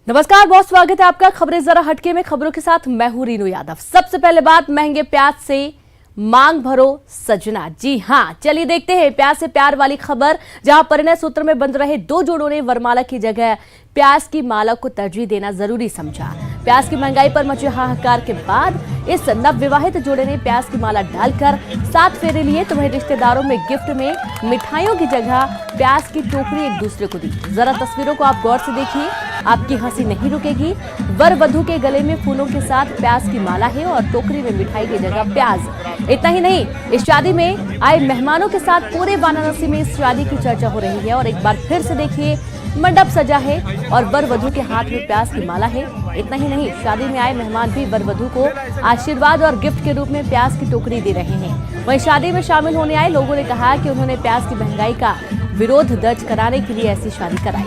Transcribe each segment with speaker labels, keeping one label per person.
Speaker 1: नमस्कार, बहुत स्वागत है आपका खबरें जरा हटके में। खबरों के साथ मैं हूं रीनू यादव। सबसे पहले बात महंगे प्याज से मांग भरो सजना। जी हां, चलिए देखते हैं प्याज से प्यार वाली खबर, जहां परिणय सूत्र में बंध रहे दो जोड़ों ने वरमाला की जगह प्याज की माला को तरजीह देना जरूरी समझा। प्याज की महंगाई पर मचे हाहाकार के बाद इस नवविवाहित जोड़े ने प्याज की माला डालकर 7 फेरे लिए, तो वहीं रिश्तेदारों में गिफ्ट में मिठाइयों की जगह प्याज की टोकरी एक दूसरे को दी। जरा तस्वीरों को आप गौर से देखिए, आपकी हंसी नहीं रुकेगी। वर वधू के गले में फूलों के साथ प्याज की माला है और टोकरी में मिठाई की जगह प्याज। इतना ही नहीं, इस शादी में आए मेहमानों के साथ पूरे वाराणसी में इस शादी की चर्चा हो रही है। और एक बार फिर से देखिए, मंडप सजा है और वर वधू के हाथ में प्याज की माला है। इतना ही नहीं, शादी में आए मेहमान भी वर वधू को आशीर्वाद और गिफ्ट के रूप में प्याज की टोकरी दे रहे हैं। वहीं शादी में शामिल होने आए लोगों ने कहा कि उन्होंने प्याज की महंगाई का विरोध दर्ज कराने के लिए ऐसी शादी कराई।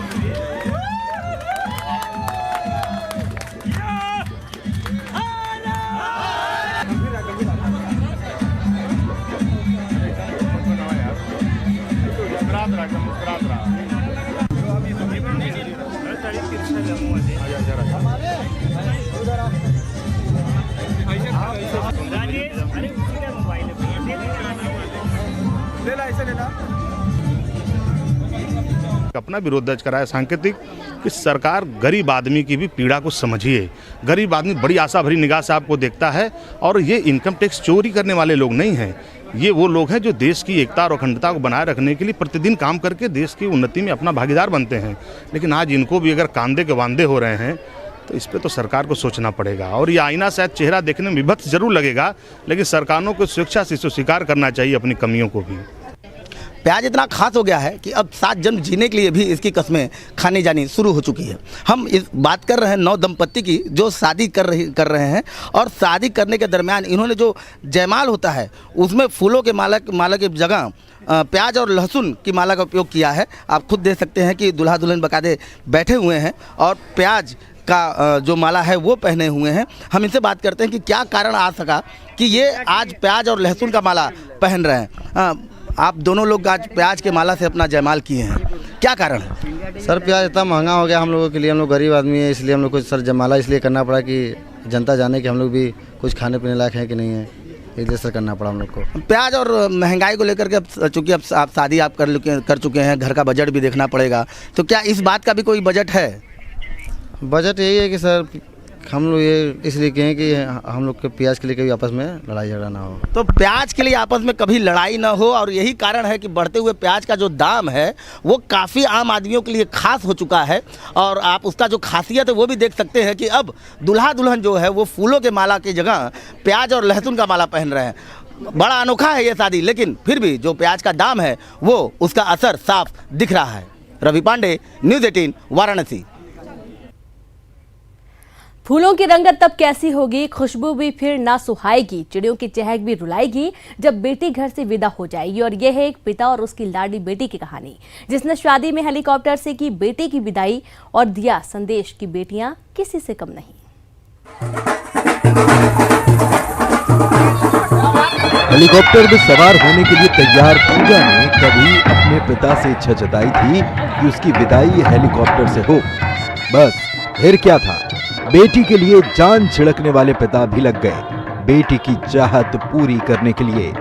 Speaker 2: अपना विरोध दर्ज कराया सांकेतिक कि सरकार गरीब आदमी की भी पीड़ा को समझिए। गरीब आदमी बड़ी आशा भरी निगाह से आपको देखता है और ये इनकम टैक्स चोरी करने वाले लोग नहीं हैं। ये वो लोग हैं जो देश की एकता और अखंडता को बनाए रखने के लिए प्रतिदिन काम करके देश की उन्नति में अपना भागीदार बनते हैं। लेकिन आज इनको भी अगर कांधे के वांदे हो रहे हैं तो इस पे तो सरकार को सोचना पड़ेगा। और ये आईना शायद चेहरा देखने में विभत्स जरूर लगेगा, लेकिन सरकारों को स्वेच्छा से स्वीकार करना चाहिए अपनी कमियों को भी।
Speaker 3: प्याज इतना खास हो गया है कि अब 7 जन्म जीने के लिए भी इसकी कस्में खानी जानी शुरू हो चुकी है। हम इस बात कर रहे हैं 9 दंपत्ति की जो शादी कर रहे हैं, और शादी करने के दरमियान इन्होंने जो जयमाल होता है उसमें फूलों के माला की जगह प्याज और लहसुन की माला का उपयोग किया है। आप खुद देख सकते हैं कि दूल्हा दुल्हन बकायदे बैठे हुए हैं और प्याज का जो माला है वो पहने हुए हैं। हम इनसे बात करते हैं कि क्या कारण आ सका कि ये आज प्याज और लहसुन का माला पहन रहे हैं। आप दोनों लोग आज प्याज के माला से अपना जयमाल किए हैं, क्या कारण है?
Speaker 4: सर प्याज इतना महंगा हो गया हम लोगों के लिए, हम लोग गरीब आदमी है, इसलिए हम लोग को सर जयमाला इसलिए करना पड़ा कि जनता जाने कि हम लोग भी कुछ खाने पीने लायक है कि नहीं है, इसलिए सर करना पड़ा हम लोग को।
Speaker 3: प्याज और महंगाई को लेकर के चूँकि अब आप शादी आप कर चुके हैं, घर का बजट भी देखना पड़ेगा, तो क्या इस बात का भी कोई बजट है?
Speaker 4: बजट यही है कि सर हम लोग ये इसलिए कहें कि हम लोग के प्याज के लिए कभी आपस में लड़ाई झगड़ा ना हो।
Speaker 3: तो प्याज के लिए आपस में कभी लड़ाई ना हो, और यही कारण है कि बढ़ते हुए प्याज का जो दाम है वो काफ़ी आम आदमियों के लिए खास हो चुका है। और आप उसका जो खासियत है वो भी देख सकते हैं कि अब दूल्हा दुल्हन जो है वो फूलों के माला की जगह प्याज और लहसुन का माला पहन रहे हैं। बड़ा अनोखा है ये शादी, लेकिन फिर भी जो प्याज का दाम है वो उसका असर साफ दिख रहा है। रवि पांडे, न्यूज़ 18 वाराणसी।
Speaker 1: फूलों की रंगत तब कैसी होगी, खुशबू भी फिर ना सुहाएगी, चिड़ियों की चहक भी रुलाएगी जब बेटी घर से विदा हो जाएगी। और यह है एक पिता और उसकी लाडली बेटी की कहानी, जिसने शादी में हेलीकॉप्टर से की बेटी की विदाई और दिया संदेश कि बेटियां किसी से कम नहीं।
Speaker 5: हेलीकॉप्टर में सवार होने के लिए तैयार पूजा ने कभी अपने पिता से इच्छा जताई थी कि उसकी विदाई हेलीकॉप्टर से हो। बस फिर क्या था, बेटी के लिए जान छिड़कने वाले पिता भी लग गए बेटी की चाहत पूरी करने के लिए।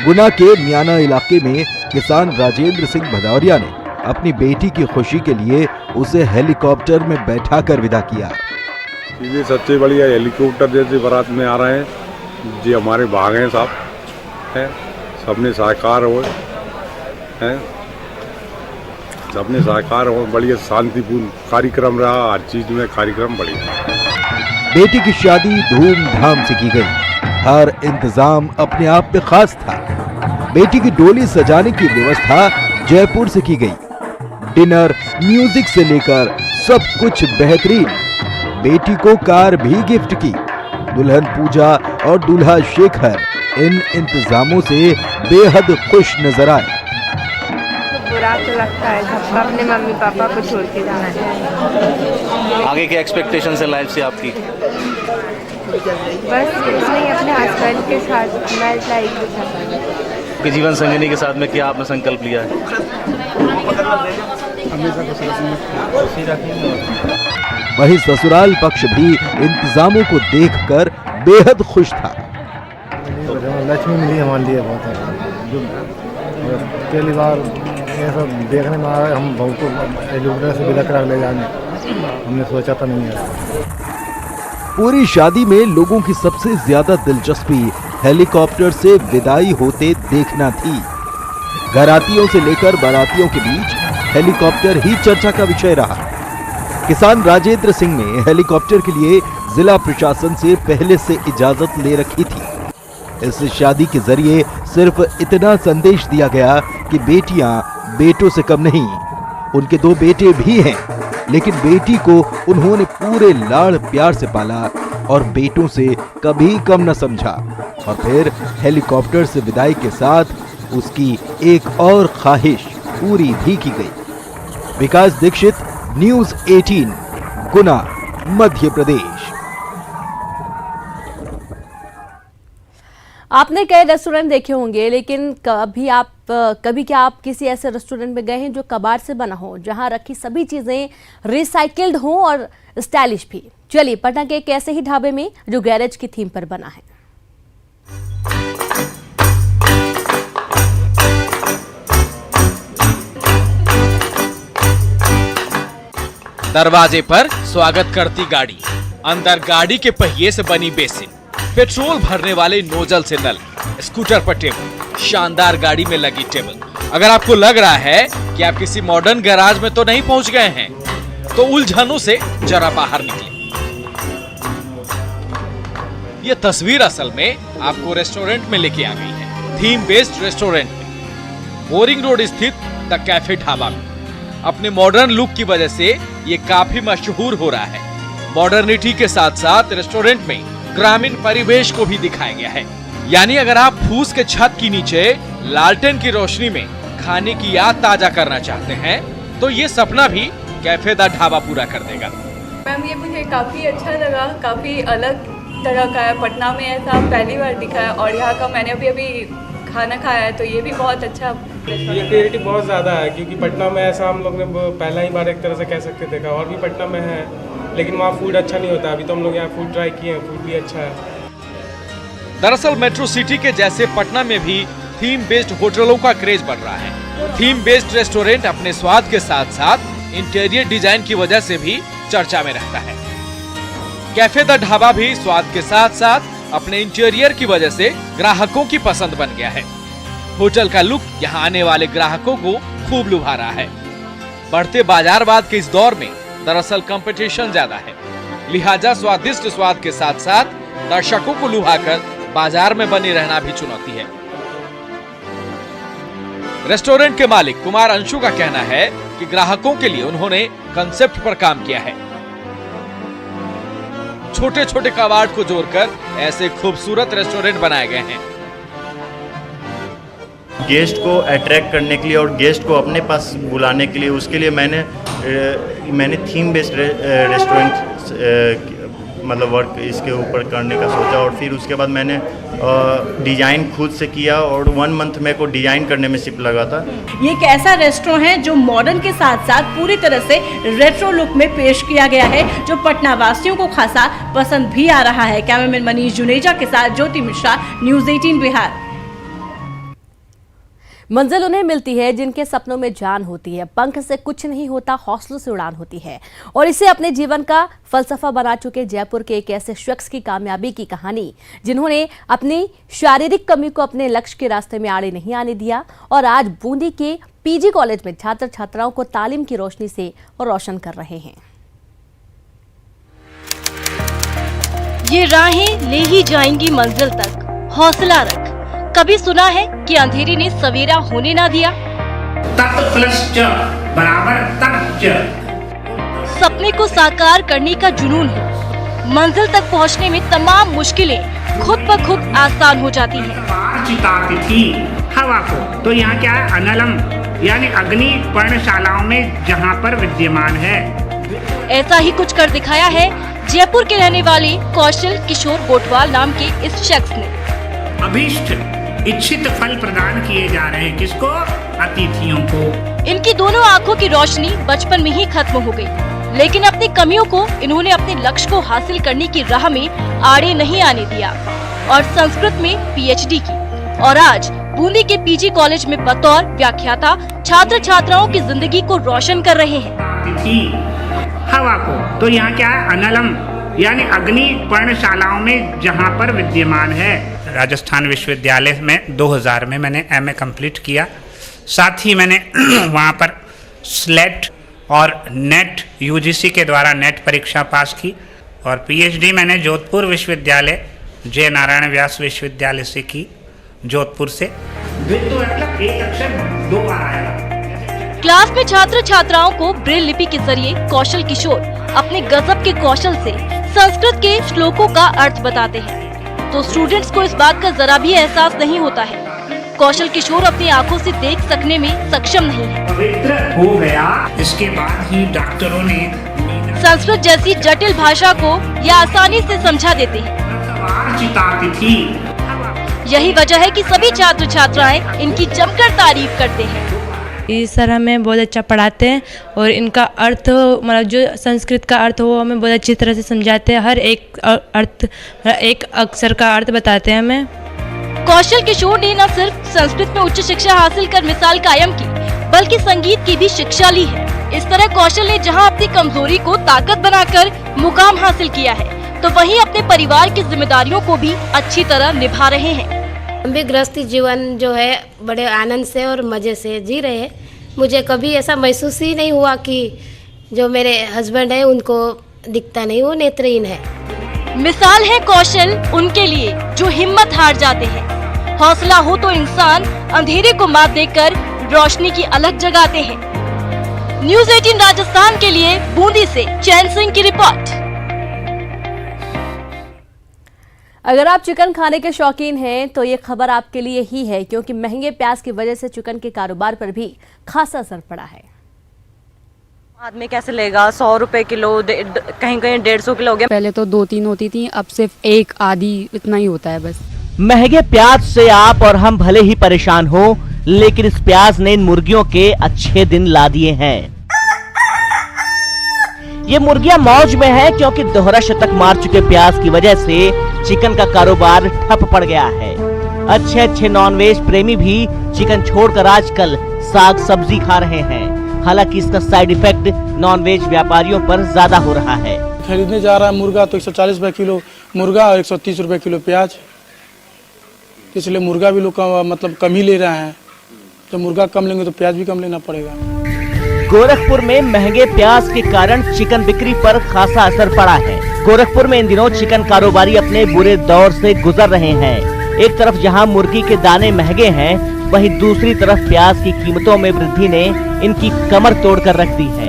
Speaker 5: गुना के मियाना इलाके में किसान राजेंद्र सिंह भदौरिया ने अपनी बेटी की खुशी के लिए उसे हेलीकॉप्टर में बैठाकर विदा किया।
Speaker 6: ये सच्चे बढ़िया हेलीकॉप्टर जैसे बारात में आ रहे हैं जी, हमारे भाग हैं साहब हैं, सबने साकार हो हैं, सबने साकार हो, बढ़िया शांतिपूर्ण कार्यक्रम रहा, हर चीज में कार्यक्रम बढ़िया।
Speaker 5: बेटी की शादी धूमधाम से की गई, हर इंतजाम अपने आप में खास था। बेटी की डोली सजाने की व्यवस्था जयपुर से की गई। डिनर, म्यूजिक से लेकर सब कुछ बेहतरीन। बेटी को कार भी गिफ्ट की। दुल्हन पूजा और दूल्हा शेखर इन इंतजामों से बेहद खुश नजर आए।
Speaker 7: बुरा तो लगता है, सबका अपने मम्मी पापा को छोड़ के जाना है।
Speaker 8: आगे के एक्सपेक्टेशन है लाइफ से आपकी?
Speaker 7: बस कुछ नहीं, अपने हस्बैंड के साथ मैं लाइफ गुजारूंगी।
Speaker 8: आपके जीवन संगिनी के साथ में क्या आपने संकल्प लिया है?
Speaker 5: वहीं ससुराल पक्ष भी इंतजामों को देखकर बेहद खुश था।
Speaker 9: लक्ष्मी मिली हमारे लिए बहुत है, जो पहली बार ये सब देखने में आ रहा है। हम बहू को हेलीकॉप्टर से विदा करा ले जाने हमने सोचा था नहीं है।
Speaker 5: पूरी शादी में लोगों की सबसे ज्यादा दिलचस्पी हेलीकॉप्टर से विदाई होते देखना थी। घरातियों से लेकर बारातियों के बीच हेलीकॉप्टर ही चर्चा का विषय रहा। किसान राजेंद्र सिंह ने हेलीकॉप्टर के लिए जिला प्रशासन से पहले से इजाजत ले रखी थी। इस शादी के जरिए सिर्फ इतना संदेश दिया गया कि बेटियां बेटों से कम नहीं। उनके 2 बेटे भी हैं, लेकिन बेटी को उन्होंने पूरे लाड़ प्यार से पाला और बेटों से कभी कम न समझा। और फिर हेलीकॉप्टर से विदाई के साथ उसकी एक और ख्वाहिश पूरी भी की गई। विकास दीक्षित, न्यूज़ 18, गुना, मध्य प्रदेश।
Speaker 1: आपने कई रेस्टोरेंट देखे होंगे, लेकिन कभी क्या आप किसी ऐसे रेस्टोरेंट में गए हैं जो कबाड़ से बना हो, जहां रखी सभी चीजें रिसाइकिल्ड हो और स्टाइलिश भी? चलिए पटना के एक ऐसे ही ढाबे में जो गैरेज की थीम पर बना है।
Speaker 10: दरवाजे पर स्वागत करती गाड़ी, अंदर गाड़ी के पहिए से बनी बेसिन, पेट्रोल भरने वाले नोजल से नल, स्कूटर पर टेबल, शानदार गाड़ी में लगी टेबल। अगर आपको लग रहा है कि आप किसी मॉडर्न गैराज में तो नहीं पहुंच गए हैं, तो उलझनों से जरा बाहर निकले। ये तस्वीर असल में आपको रेस्टोरेंट में लेके आ गई है। थीम बेस्ड रेस्टोरेंट में बोरिंग रोड स्थित द कैफे ढाबा में अपने मॉडर्न लुक की वजह से ये काफी मशहूर हो रहा है। मॉडर्निटी के साथ साथ रेस्टोरेंट में ग्रामीण परिवेश को भी दिखाया गया है। यानी अगर आप फूस के छत के नीचे लालटेन की रोशनी में खाने की याद ताजा करना चाहते हैं, तो ये सपना भी कैफे द ढाबा पूरा कर देगा।
Speaker 11: मैम, ये मुझे काफी अच्छा लगा, काफी अलग तरह का है। पटना में ऐसा पहली बार दिखा है और यहाँ का मैंने अभी खाना खाया है, तो ये भी बहुत अच्छा।
Speaker 12: ये क्रिएटिव बहुत ज़्यादा है, क्योंकि पटना में ऐसा हम लोग ने पहला ही बार एक तरह से कह सकते देखा, और भी पटना में है, लेकिन वहाँ फूड अच्छा नहीं होता। अभी तो हम लोग यहाँ फूड ट्राई किए हैं, फूड भी अच्छा है।
Speaker 10: दरअसल मेट्रो सिटी के जैसे पटना में भी थीम बेस्ड होटलों का क्रेज बढ़ रहा है। थीम बेस्ड रेस्टोरेंट अपने स्वाद के साथ साथ इंटीरियर डिजाइन की वजह से भी चर्चा में रहता है। कैफे द ढाबा भी स्वाद के साथ साथ अपने इंटीरियर की वजह से ग्राहकों की पसंद बन गया है। होटल का लुक यहाँ आने वाले ग्राहकों को खूब लुभा रहा है। बढ़ते बाजारवाद के इस दौर में दरअसल कंपटीशन ज्यादा है, लिहाजा स्वादिष्ट स्वाद के साथ साथ दर्शकों को लुभाकर बाजार में बनी रहना भी चुनौती है। रेस्टोरेंट के मालिक कुमार अंशु का कहना है कि ग्राहकों के लिए उन्होंने कंसेप्ट पर काम किया है। छोटे छोटे कबाड़ को जोड़कर ऐसे खूबसूरत रेस्टोरेंट बनाए गए हैं।
Speaker 13: गेस्ट को अट्रैक्ट करने के लिए और गेस्ट को अपने पास बुलाने के लिए, उसके लिए मैंने थीम बेस्ड रेस्टोरेंट मतलब वर्क इसके ऊपर करने का सोचा, और फिर उसके बाद मैंने डिज़ाइन खुद से किया और 1 मंथ मेरे को डिज़ाइन करने में सिर्फ लगा था।
Speaker 14: ये एक ऐसा रेस्टोरेंट है जो मॉडर्न के साथ साथ पूरी तरह से रेट्रो लुक में पेश किया गया है, जो पटना वासियों को खासा पसंद भी आ रहा है। कैमरामैन मनीष जुनेजा के साथ ज्योति मिश्रा, न्यूज़ 18 बिहार।
Speaker 1: मंजिल उन्हें मिलती है जिनके सपनों में जान होती है। पंख से कुछ नहीं होता, हौसलों से उड़ान होती है। और इसे अपने जीवन का फलसफा बना चुके जयपुर के एक ऐसे शख्स की कामयाबी की कहानी, जिन्होंने अपनी शारीरिक कमी को अपने लक्ष्य के रास्ते में आड़े नहीं आने दिया और आज बूंदी के पीजी कॉलेज में छात्र छात्राओं को तालीम की रोशनी से रोशन कर रहे हैं।
Speaker 15: ये राहें ले ही जाएंगी मंजिल तक, हौसला रख। कभी सुना है कि अंधेरी ने सवेरा होने ना दिया? सपने को साकार करने का जुनून है। मंजिल तक पहुंचने में तमाम मुश्किलें खुद ब खुद आसान हो जाती हैं।
Speaker 16: हवा को तो यहाँ क्या है, अनलम यानी अग्नि पर्णशालाओं में जहाँ पर विद्यमान है।
Speaker 15: ऐसा ही कुछ कर दिखाया है जयपुर के रहने वाले कौशल किशोर गोटवाल नाम के इस शख्स ने।
Speaker 16: अभीष्ट इच्छित फल प्रदान किए जा रहे हैं। किसको? अतिथियों को।
Speaker 15: इनकी दोनों आंखों की रोशनी बचपन में ही खत्म हो गई, लेकिन अपनी कमियों को इन्होंने अपने लक्ष्य को हासिल करने की राह में आड़े नहीं आने दिया और संस्कृत में पीएचडी की और आज बूंदी के पीजी कॉलेज में बतौर व्याख्याता छात्र छात्राओं की जिंदगी को रोशन कर रहे हैं।
Speaker 16: हवा को तो यहाँ क्या है, अनलम यानी अग्नि पर्णशालाओं में जहाँ पर विद्यमान है। राजस्थान विश्वविद्यालय में 2000 में मैंने एमए कंप्लीट किया। साथ ही मैंने वहाँ पर स्लेट और नेट यूजीसी के द्वारा नेट परीक्षा पास की और पीएचडी मैंने जोधपुर विश्वविद्यालय जय नारायण व्यास विश्वविद्यालय से की, जोधपुर से। मतलब एक अक्षर 2 बार आएगा।
Speaker 15: क्लास में छात्र छात्राओं को ब्रेल लिपि के जरिए कौशल किशोर अपने गजब के कौशल से संस्कृत के श्लोकों का अर्थ बताते हैं, तो स्टूडेंट्स को इस बात का जरा भी एहसास नहीं होता है। कौशल किशोर अपनी आंखों से देख सकने में सक्षम नहीं है।
Speaker 16: पवित्र हो गया, इसके बाद ही डॉक्टरों ने
Speaker 15: संस्कृत जैसी जटिल भाषा को यह आसानी से समझा देते हैं।
Speaker 16: चिताती थी।
Speaker 15: यही वजह है कि सभी छात्र छात्राएं इनकी जमकर तारीफ करते हैं।
Speaker 17: इस सर हमें बहुत अच्छा पढ़ाते हैं और इनका अर्थ मतलब जो संस्कृत का अर्थ हो वो हमें बहुत अच्छी तरह से समझाते हैं। हर एक अर्थ, एक अक्षर का अर्थ बताते हैं हमें।
Speaker 15: कौशल किशोर ने न सिर्फ संस्कृत में उच्च शिक्षा हासिल कर मिसाल कायम की, बल्कि संगीत की भी शिक्षा ली है। इस तरह कौशल ने जहां अपनी कमजोरी को ताकत बनाकर मुकाम हासिल किया है, तो वहीं अपने परिवार की जिम्मेदारियों को भी अच्छी तरह निभा रहे हैं।
Speaker 18: हम भी गृहस्थी जीवन जो है बड़े आनंद से और मज़े से जी रहे हैं। मुझे कभी ऐसा महसूस ही नहीं हुआ कि जो मेरे हस्बैंड है उनको दिखता नहीं, वो नेत्रहीन है।
Speaker 15: मिसाल है कौशल उनके लिए जो हिम्मत हार जाते हैं। हौसला हो तो इंसान अंधेरे को मात देकर रोशनी की अलग जगाते हैं। न्यूज़ 18 राजस्थान के लिए बूंदी से चैन सिंह की रिपोर्ट।
Speaker 1: अगर आप चिकन खाने के शौकीन हैं तो ये खबर आपके लिए ही है, क्योंकि महंगे प्याज की वजह से चिकन के कारोबार पर भी खासा असर पड़ा है।
Speaker 19: आदमी कैसे लेगा? 100 रुपए किलो, कहीं कहीं 150 किलो हो गया।
Speaker 20: पहले तो 2-3 होती थी, अब सिर्फ 1 आधी इतना ही होता है बस।
Speaker 21: महंगे प्याज से आप और हम भले ही परेशान हो, लेकिन इस प्याज ने इन मुर्गियों के अच्छे दिन ला दिए हैं। ये मुर्गियां मौज में है क्योंकि दोहरा शतक मार चुके प्याज की वजह से चिकन का कारोबार ठप पड़ गया है। अच्छे नॉनवेज प्रेमी भी चिकन छोड़कर आजकल साग सब्जी खा रहे हैं। हालांकि इसका साइड इफेक्ट नॉनवेज व्यापारियों पर ज्यादा हो रहा है।
Speaker 22: खरीदने जा रहा है मुर्गा तो 140 रुपए किलो मुर्गा और 130 रुपए किलो प्याज, इसलिए मुर्गा भी लोग मतलब कम ही ले रहे हैं। तो मुर्गा कम लेंगे तो प्याज भी कम लेना पड़ेगा।
Speaker 21: गोरखपुर में महंगे प्याज के कारण चिकन बिक्री पर खासा असर पड़ा है। गोरखपुर में इन दिनों चिकन कारोबारी अपने बुरे दौर से गुजर रहे हैं। एक तरफ जहां मुर्गी के दाने महंगे हैं, वहीं दूसरी तरफ प्याज की कीमतों में वृद्धि ने इनकी कमर तोड़कर रख दी है।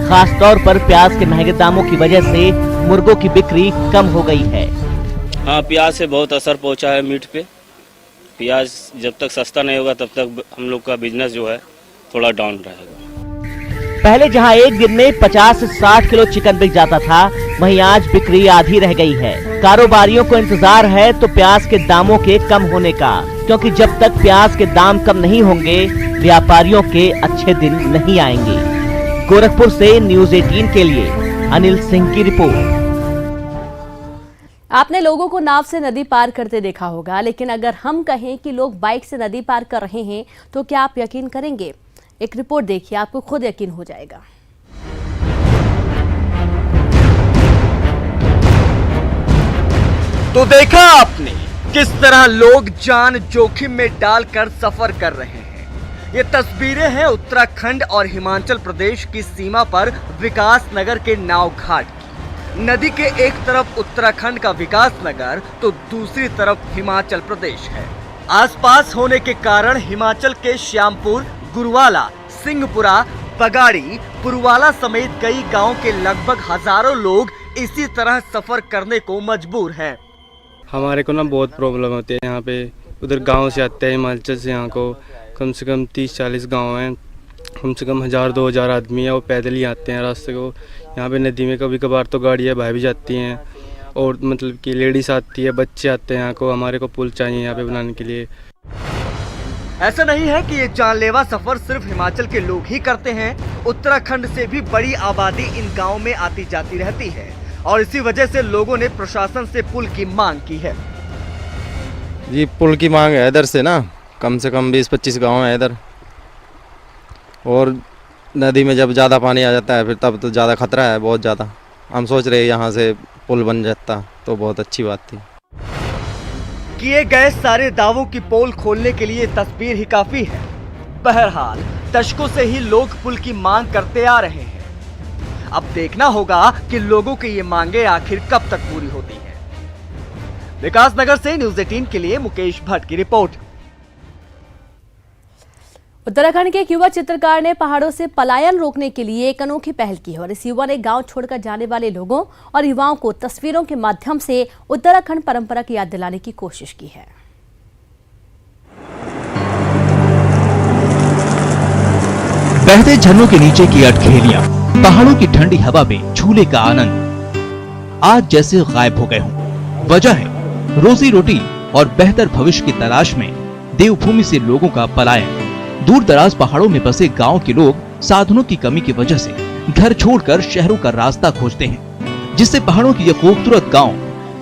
Speaker 21: खास तौर पर प्याज के महंगे दामों की वजह से मुर्गों की बिक्री कम हो गई है।
Speaker 23: हाँ, प्याज से बहुत असर पहुँचा है मीट पे। प्याज जब तक सस्ता नहीं होगा तब तक हम लोग का बिजनेस जो है थोड़ा डाउन रहेगा।
Speaker 21: पहले जहां एक दिन में 50 से 60 किलो चिकन बिक जाता था, वहीं आज बिक्री आधी रह गई है। कारोबारियों को इंतजार है तो प्याज के दामों के कम होने का, क्योंकि जब तक प्याज के दाम कम नहीं होंगे व्यापारियों के अच्छे दिन नहीं आएंगे। गोरखपुर से न्यूज़ 18 के लिए अनिल सिंह की रिपोर्ट।
Speaker 1: आपने लोगों को नाव से नदी पार करते देखा होगा, लेकिन अगर हम कहें कि लोग बाइक से नदी पार कर रहे हैं तो क्या आप यकीन करेंगे? एक रिपोर्ट देखिए, आपको खुद यकीन हो जाएगा।
Speaker 24: तो देखा आपने किस तरह लोग जान जोखिम में डालकर सफर कर रहे हैं। ये तस्वीरें हैं उत्तराखंड और हिमाचल प्रदेश की सीमा पर विकास नगर के नाव घाट की। नदी के एक तरफ उत्तराखंड का विकास नगर तो दूसरी तरफ हिमाचल प्रदेश है। आसपास होने के कारण हिमाचल के श्यामपुर, गुरुवाला, सिंहपुरा, बगाड़ी, पुरवाला समेत कई गांव के लगभग हजारों लोग इसी तरह सफर करने को मजबूर हैं।
Speaker 12: हमारे को ना बहुत प्रॉब्लम होती है यहाँ पे। उधर गांव से आते हैं हिमाचल से, यहाँ को कम से कम 30-40 गांव हैं, कम से कम 1000-2000 आदमी है, वो पैदल ही आते हैं रास्ते को। यहाँ पे नदी में कभी कभार तो गाड़ियाँ बह भी जाती हैं और मतलब कि लेडीज आती है, बच्चे आते हैं यहाँ को। हमारे को पुल चाहिए यहाँ पे बनाने के लिए।
Speaker 24: ऐसा नहीं है कि ये जानलेवा सफर सिर्फ हिमाचल के लोग ही करते हैं। उत्तराखंड से भी बड़ी आबादी इन गाँव में आती जाती रहती है और इसी वजह से लोगों ने प्रशासन से पुल की मांग की है।
Speaker 2: जी पुल की मांग है इधर से ना, कम से कम 20-25 गांव है इधर, और नदी में जब ज़्यादा पानी आ जाता है फिर तब तो ज़्यादा खतरा है, बहुत ज़्यादा। हम सोच रहे हैं यहाँ से पुल बन जाता तो बहुत अच्छी बात थी।
Speaker 24: किए गए सारे दावों की पोल खोलने के लिए तस्वीर ही काफी है। बहरहाल दशकों से ही लोग पुल की मांग करते आ रहे हैं। अब देखना होगा कि लोगों की ये मांगे आखिर कब तक पूरी होती हैं। विकास नगर से न्यूज़ 18 के लिए मुकेश भट्ट की रिपोर्ट।
Speaker 1: उत्तराखंड के एक युवा चित्रकार ने पहाड़ों से पलायन रोकने के लिए एक अनोखी पहल की है और इस युवा ने गांव छोड़कर जाने वाले लोगों और युवाओं को तस्वीरों के माध्यम से उत्तराखंड परंपरा की याद दिलाने की कोशिश की है।
Speaker 3: बहते झरनों के नीचे की अटखेलियां, पहाड़ों की ठंडी हवा में झूले का आनंद आज जैसे गायब हो गए हों। वजह है रोजी रोटी और बेहतर भविष्य की तलाश में देवभूमि से लोगों का पलायन। दूर दराज पहाड़ों में बसे गांव के लोग साधनों की कमी की वजह से घर छोड़कर शहरों का रास्ता खोजते हैं, जिससे पहाड़ों की ये खूबसूरत गांव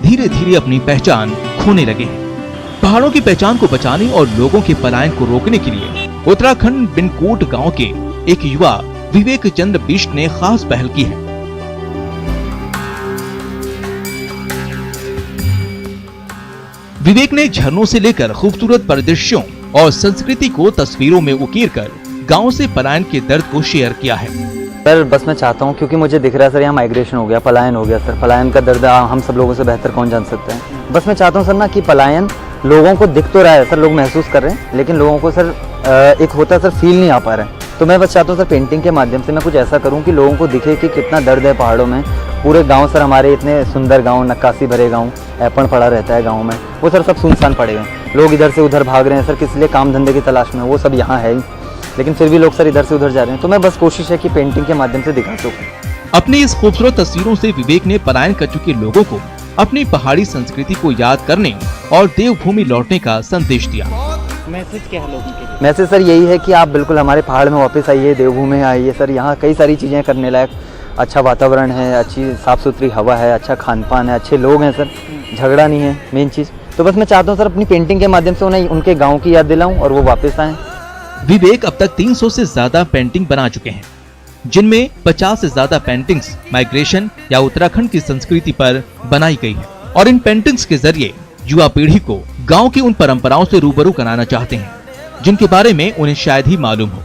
Speaker 3: धीरे धीरे अपनी पहचान खोने लगे हैं। पहाड़ों की पहचान को बचाने और लोगों के पलायन को रोकने के लिए उत्तराखंड बिनकोट गांव के एक युवा विवेक चंद्र बिष्ट ने खास पहल की है। विवेक ने झरनों से लेकर खूबसूरत परिदृश्यों और संस्कृति को तस्वीरों में उकेर कर गाँव से पलायन के दर्द को शेयर किया है।
Speaker 4: सर बस मैं चाहता हूँ, क्योंकि मुझे दिख रहा है सर यहाँ माइग्रेशन हो गया, पलायन हो गया सर। पलायन का दर्द हम सब लोगों से बेहतर कौन जान सकते हैं। बस मैं चाहता हूँ सर ना कि पलायन लोगों को दिख तो रहा है सर, लोग महसूस कर रहे हैं, लेकिन लोगों को सर एक होता है सर फील नहीं आ पा रहा है। तो मैं बस चाहता हूँ सर पेंटिंग के माध्यम से मैं कुछ ऐसा करूँ कि लोगों को दिखे कि कितना दर्द है पहाड़ों में। पूरे गांव सर हमारे इतने सुंदर गांव, नक्काशी भरे गांव, ऐपण पड़ा रहता है गांव में, वो सर सब सुनसान पड़े हैं। लोग इधर से उधर भाग रहे हैं सर, किस लिए? काम धंधे की तलाश में। वो सब यहाँ है ही, लेकिन फिर भी लोग सर इधर से उधर जा रहे हैं। तो मैं बस कोशिश है कि पेंटिंग के माध्यम से दिखा सकूँ।
Speaker 3: अपनी इस खूबसूरत तस्वीरों से विवेक ने पलायन कर चुके लोगों को अपनी पहाड़ी संस्कृति को याद करने और देवभूमि लौटने का संदेश दिया।
Speaker 4: मैसेज क्या है लोगों के लिए? मैसेज सर यही है कि आप बिल्कुल हमारे पहाड़ में वापस आइए, देवभूमि आइए सर। यहाँ कई सारी चीज़ें करने लायक, अच्छा वातावरण है, अच्छी साफ़ सुथरी हवा है, अच्छा खान पान है, अच्छे लोग हैं सर, झगड़ा नहीं है मेन चीज़। तो बस मैं चाहता हूँ सर अपनी पेंटिंग के माध्यम से उन्हें उनके गाँव की याद दिलाऊँ और वो वापस आएँ।
Speaker 3: विवेक अब तक 300 से ज्यादा पेंटिंग बना चुके हैं, जिनमें 50 से ज्यादा पेंटिंग्स माइग्रेशन या उत्तराखंड की संस्कृति पर बनाई गई है और इन पेंटिंग्स के जरिए युवा पीढ़ी को गांव की उन परंपराओं से रूबरू कराना चाहते हैं जिनके बारे में उन्हें शायद ही मालूम हो।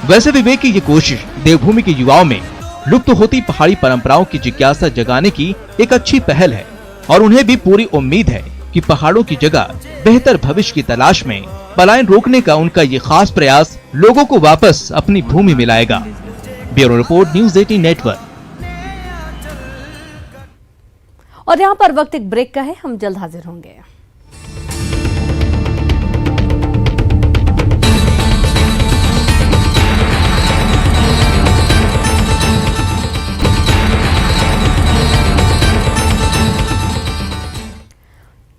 Speaker 3: वैसे विवेक की ये कोशिश देवभूमि के युवाओं में लुप्त होती पहाड़ी परंपराओं की जिज्ञासा जगाने की एक अच्छी पहल है और उन्हें भी पूरी उम्मीद है कि पहाड़ों की जगह बेहतर भविष्य की तलाश में पलायन रोकने का उनका ये खास प्रयास लोगों को वापस अपनी भूमि में लाएगा। Bureau report, news 18 network.
Speaker 1: और यहाँ पर वक्त एक ब्रेक का है, हम जल्द हाजिर होंगे।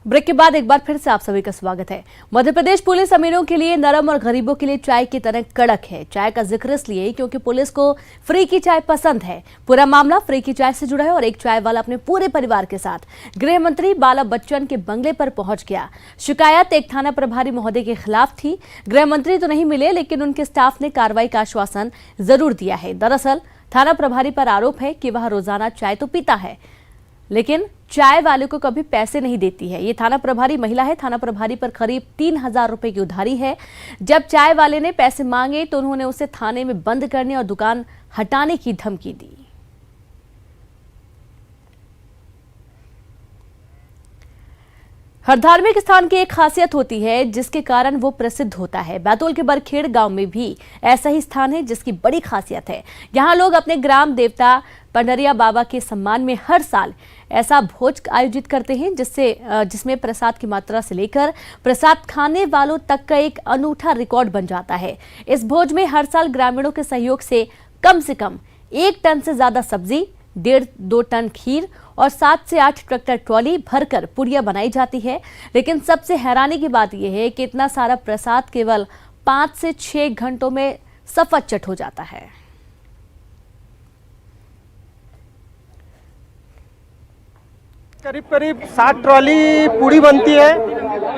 Speaker 1: ब्रेक के बाद एक बार फिर से आप सभी का स्वागत है। मध्य प्रदेश पुलिस अमीरों के लिए नरम और गरीबों के लिए चाय की तरह कड़क है। चाय का जिक्र इसलिए क्योंकि पुलिस को फ्री की चाय पसंद है। पूरा मामला फ्री की चाय से जुड़ा है और एक चाय वाला अपने पूरे परिवार के साथ गृह मंत्री बाला बच्चन के बंगले पर पहुंच गया। शिकायत एक थाना प्रभारी महोदय के खिलाफ थी। गृह मंत्री तो नहीं मिले, लेकिन उनके स्टाफ ने कार्रवाई का आश्वासन जरूर दिया है। दरअसल थाना प्रभारी पर आरोप है कि वह रोजाना चाय तो पीता है, लेकिन चाय वाले को कभी पैसे नहीं देती है। ये थाना प्रभारी महिला है। थाना प्रभारी पर करीब 3000 रुपए की उधारी है। जब चाय वाले ने पैसे मांगे तो उन्होंने उसे थाने में बंद करने और दुकान हटाने की धमकी दी। हर धार्मिक स्थान की एक खासियत होती है जिसके कारण वो प्रसिद्ध होता है। बैतूल के बरखेड़ गांव में भी ऐसा ही स्थान है जिसकी बड़ी खासियत है। यहाँ लोग अपने ग्राम देवता पंडरिया बाबा के सम्मान में हर साल ऐसा भोज आयोजित करते हैं जिसमें प्रसाद की मात्रा से लेकर प्रसाद खाने वालों तक का एक अनूठा रिकॉर्ड बन जाता है। इस भोज में हर साल ग्रामीणों के सहयोग से कम 1 टन से ज्यादा सब्जी, 1.5-2 टन खीर और 7 से 8 ट्रैक्टर ट्रॉली भरकर पुड़िया बनाई जाती है। लेकिन सबसे हैरानी की बात यह है कि इतना सारा प्रसाद केवल 5 से 6 घंटों में सफाचट हो जाता है।
Speaker 6: करीब करीब 60 ट्रॉली पूड़ी बनती है।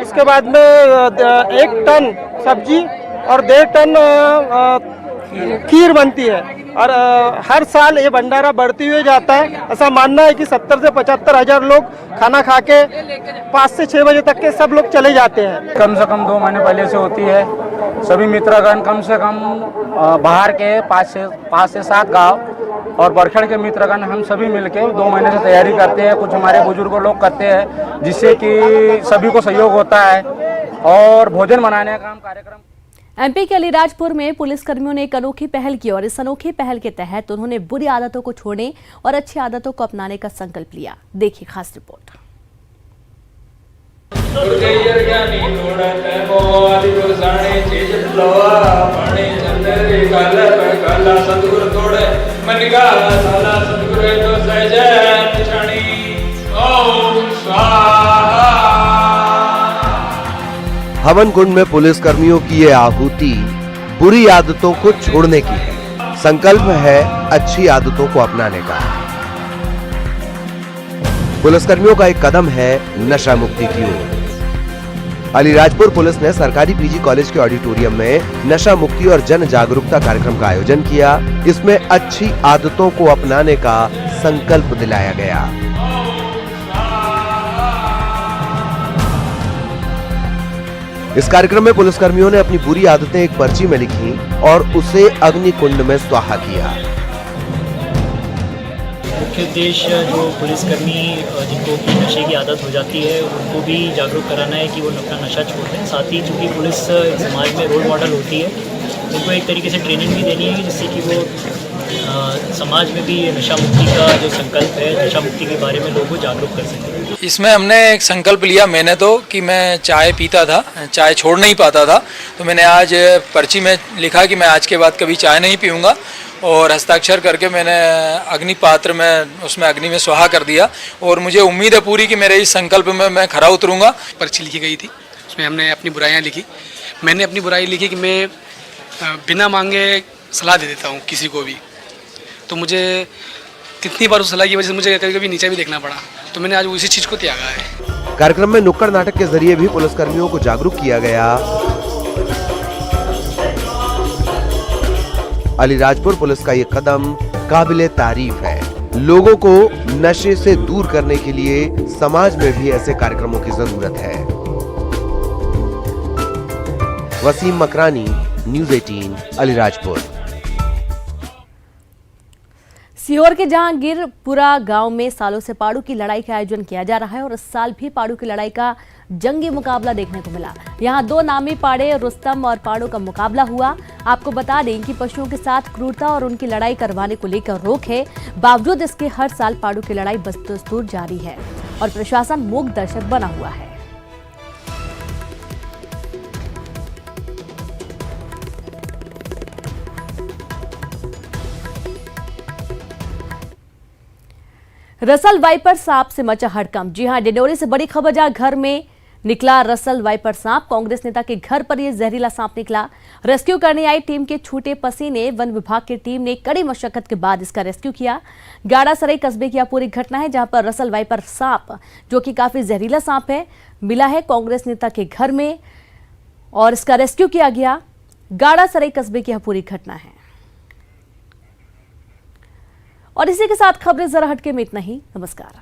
Speaker 6: इसके बाद में 1 टन सब्जी और 1.5 टन खीर बनती है। और हर साल ये भंडारा बढ़ती हुई जाता है। ऐसा मानना है कि 70 से 75 हजार लोग खाना खा के 5 से 6 बजे तक के सब लोग चले जाते हैं।
Speaker 7: कम से कम 2 महीने पहले से होती है। सभी मित्रगण कम से कम बाहर के 5 से 7 गांव और बरखड़ के मित्रगण हम सभी मिलके 2 महीने से तैयारी करते हैं। कुछ हमारे बुजुर्ग लोग करते हैं जिससे कि सभी को सहयोग होता है और भोजन बनाने का कार्यक्रम।
Speaker 1: एमपी के अलीराजपुर में पुलिस कर्मियों ने एक अनोखी पहल की और इस अनोखी पहल के तहत उन्होंने बुरी आदतों को छोड़ने और अच्छी आदतों को अपनाने का संकल्प लिया। देखिए खास रिपोर्ट।
Speaker 5: हवन कुंड में पुलिस कर्मियों की ये आहुति बुरी आदतों को छोड़ने की है। संकल्प है अच्छी आदतों को अपनाने का। पुलिसकर्मियों का एक कदम है नशा मुक्ति की ओर। अलीराजपुर पुलिस ने सरकारी पीजी कॉलेज के ऑडिटोरियम में नशा मुक्ति और जन जागरूकता कार्यक्रम का आयोजन किया। इसमें अच्छी आदतों को अपनाने का संकल्प दिलाया गया। इस कार्यक्रम में पुलिसकर्मियों ने अपनी बुरी आदतें एक पर्ची में लिखी और उसे अग्नि कुंड में स्वाहा किया।
Speaker 8: मुख्य उद्देश्य जो पुलिसकर्मी जिनको की नशे की आदत हो जाती है उनको भी जागरूक कराना है कि वो अपना नशा छोड़ दें। साथ ही चूँकि पुलिस समाज में रोल मॉडल होती है, उनको एक तरीके से ट्रेनिंग भी देनी है जिससे कि वो समाज में भी नशा मुक्ति का जो संकल्प है, नशा मुक्ति के बारे में लोगों को जागरूक कर सकें।
Speaker 9: इसमें हमने एक संकल्प लिया मैंने तो कि मैं चाय पीता था, चाय छोड़ नहीं पाता था, तो मैंने आज पर्ची में लिखा कि मैं आज के बाद कभी चाय नहीं पीऊँगा और हस्ताक्षर करके मैंने अग्नि पात्र में उसमें अग्नि में स्वाहा कर दिया। और मुझे उम्मीद है पूरी कि मेरे इस संकल्प में मैं खरा उतरूँगा।
Speaker 25: पर्ची लिखी गई थी, उसमें हमने अपनी बुराइयाँ लिखी। मैंने अपनी बुराई लिखी कि मैं बिना मांगे सलाह दे देता हूँ किसी को भी, तो मुझे कितनी बार उस सलाह की वजह से मुझे कभी कभी नीचे भी देखना पड़ा, तो मैंने आज उसी चीज़ को त्यागा है।
Speaker 5: कार्यक्रम में नुक्कड़ नाटक के जरिए भी पुलिसकर्मियों को जागरूक किया गया। अलीराजपुर पुलिस का ये कदम काबिले तारीफ है। लोगों को नशे से दूर करने के लिए समाज में भी ऐसे कार्यक्रमों की जरूरत है। वसीम मकरानी, न्यूज़ 18, अलीराजपुर।
Speaker 1: सीहोर के जहांगीरपुरा गांव में सालों से पाड़ू की लड़ाई का आयोजन किया जा रहा है और इस साल भी पाड़ू की लड़ाई का जंगी मुकाबला देखने को मिला। यहां 2 नामी पाड़े रुस्तम और पाड़ू का मुकाबला हुआ। आपको बता दें कि पशुओं के साथ क्रूरता और उनकी लड़ाई करवाने को लेकर रोक है, बावजूद इसके हर साल पाड़ू की लड़ाई बदस्तूर जारी है और प्रशासन मूक दर्शक बना हुआ है। रसल वाइपर सांप से मचा हड़कंप। जी हां, डिंडोरी से बड़ी खबर, जहां घर में निकला रसल वाइपर सांप। कांग्रेस नेता के घर पर यह जहरीला सांप निकला। रेस्क्यू करने आई टीम के छूटे पसीने वन विभाग की टीम ने कड़ी मशक्कत के बाद इसका रेस्क्यू किया। गाड़ासराय कस्बे की यह पूरी घटना है, जहां पर रसल वाइपर सांप, जो कि काफी जहरीला सांप है, मिला है कांग्रेस नेता के घर में और इसका रेस्क्यू किया गया। गाड़ासराय कस्बे की यह पूरी घटना है। और इसी के साथ खबरें जरा हटके में इतना ही। नमस्कार।